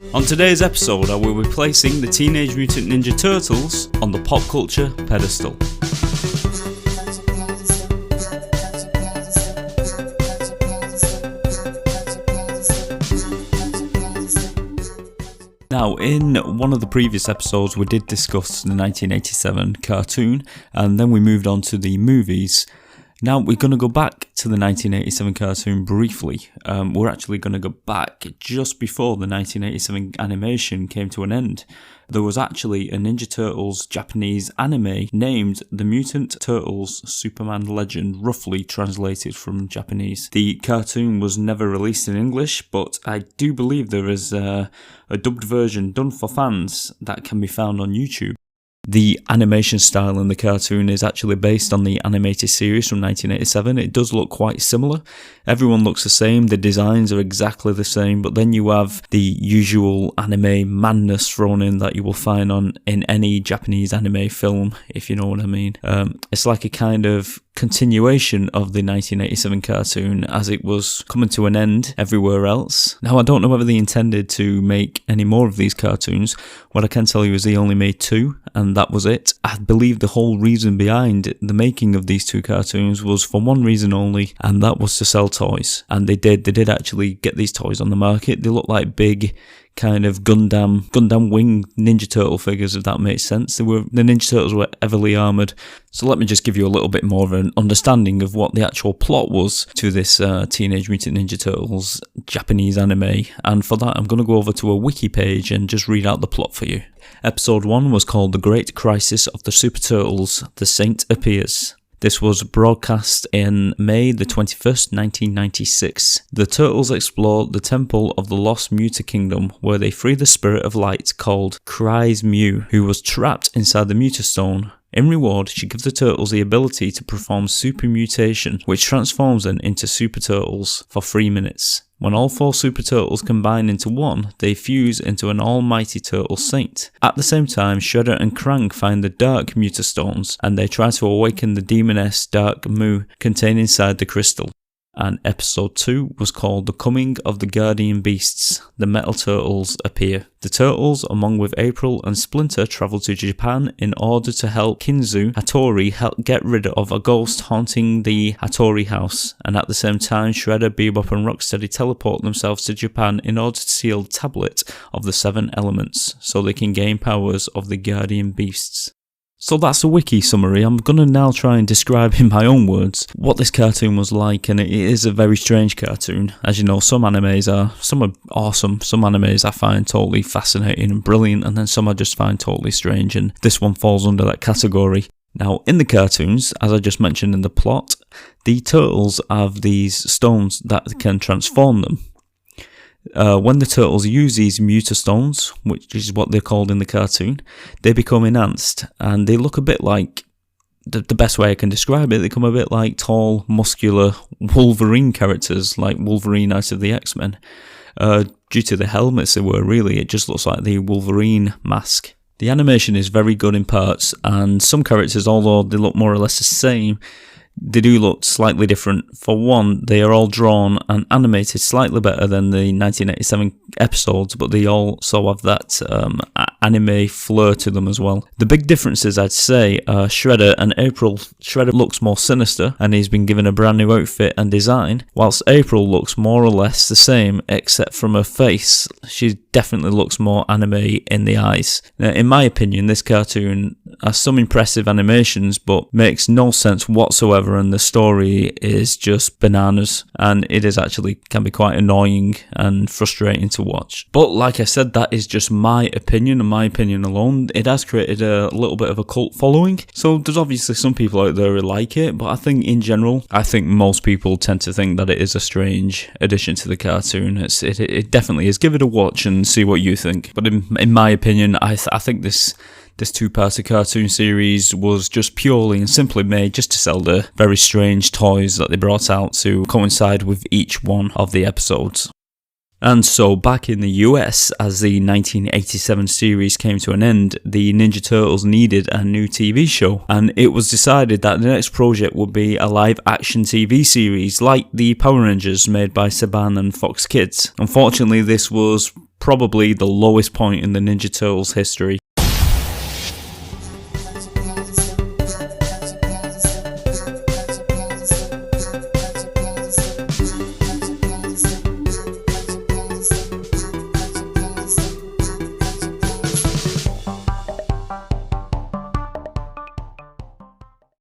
On today's episode, I will be placing the Teenage Mutant Ninja Turtles on the pop culture pedestal. Now, in one of the previous episodes, we did discuss the 1987 cartoon, and then we moved on to the movies. Now, we're going to go back to the 1987 cartoon briefly. We're actually going to go back just before the 1987 animation came to an end. There was actually a Ninja Turtles Japanese anime named The Mutant Turtles Superman Legend, roughly translated from Japanese. The cartoon was never released in English, but I do believe there is a dubbed version done for fans that can be found on YouTube. The animation style in the cartoon is actually based on the animated series from 1987. It does look quite similar. Everyone looks the same, the designs are exactly the same, but then you have the usual anime madness thrown in that you will find in any Japanese anime film, if you know what I mean. It's like a kind of continuation of the 1987 cartoon as it was coming to an end everywhere else. Now, I don't know whether they intended to make any more of these cartoons. What I can tell you is they only made 2, and that was it. I believe the whole reason behind the making of these 2 cartoons was for one reason only, and that was to sell toys. And they did actually get these toys on the market. They look like big kind of Gundam wing Ninja Turtle figures, if that makes sense. The Ninja Turtles were heavily armoured. So let me just give you a little bit more of an understanding of what the actual plot was to this Teenage Mutant Ninja Turtles Japanese anime. And for that, I'm going to go over to a wiki page and just read out the plot for you. Episode 1 was called The Great Crisis of the Super Turtles, The Saint Appears. This was broadcast in May the 21st, 1996. The Turtles explore the Temple of the Lost Muta Kingdom, where they free the Spirit of Light called Cries Mew, who was trapped inside the Muta Stone. In reward, she gives the Turtles the ability to perform super mutation, which transforms them into Super Turtles for 3 minutes. When all 4 Super Turtles combine into one, they fuse into an almighty Turtle Saint. At the same time, Shredder and Krang find the Dark Muta Stones, and they try to awaken the Demoness Dark Mu contained inside the crystal. And episode 2 was called The Coming of the Guardian Beasts. The Metal Turtles appear. The Turtles, along with April and Splinter, travel to Japan in order to help Kinzu Hattori get rid of a ghost haunting the Hattori house. And at the same time, Shredder, Bebop and Rocksteady teleport themselves to Japan in order to seal the tablet of the 7 elements, so they can gain powers of the Guardian Beasts. So that's a wiki summary. I'm going to now try and describe in my own words what this cartoon was like, and it is a very strange cartoon. As you know, some are awesome, some animes I find totally fascinating and brilliant, and then some I just find totally strange, and this one falls under that category. Now, in the cartoons, as I just mentioned in the plot, the Turtles have these stones that can transform them. When the Turtles use these Muta Stones, which is what they're called in the cartoon, they become enhanced, and they look a bit like, the best way I can describe it, they come a bit like tall, muscular Wolverine characters, like Wolverine out of the X-Men. Due to the helmets they wear, really, it just looks like the Wolverine mask. The animation is very good in parts, and some characters, although they look more or less the same, they do look slightly different. For one, they are all drawn and animated slightly better than the 1987 episodes, but they also have that anime flair to them as well. The big differences, I'd say, are Shredder and April. Shredder looks more sinister, and he's been given a brand new outfit and design, whilst April looks more or less the same, except from her face. She definitely looks more anime in the eyes. Now, in my opinion, this cartoon has some impressive animations, but makes no sense whatsoever, and the story is just bananas, and it is actually can be quite annoying and frustrating to watch. But like I said, that is just my opinion, and my opinion alone. It has created a little bit of a cult following, so there's obviously some people out there who like it, but I think in general, I think most people tend to think that it is a strange addition to the cartoon. It definitely is. Give it a watch and see what you think. But in my opinion, I think this 2-parter cartoon series was just purely and simply made just to sell the very strange toys that they brought out to coincide with each one of the episodes. And so, back in the US, as the 1987 series came to an end, the Ninja Turtles needed a new TV show, and it was decided that the next project would be a live-action TV series like the Power Rangers made by Saban and Fox Kids. Unfortunately, this was probably the lowest point in the Ninja Turtles history.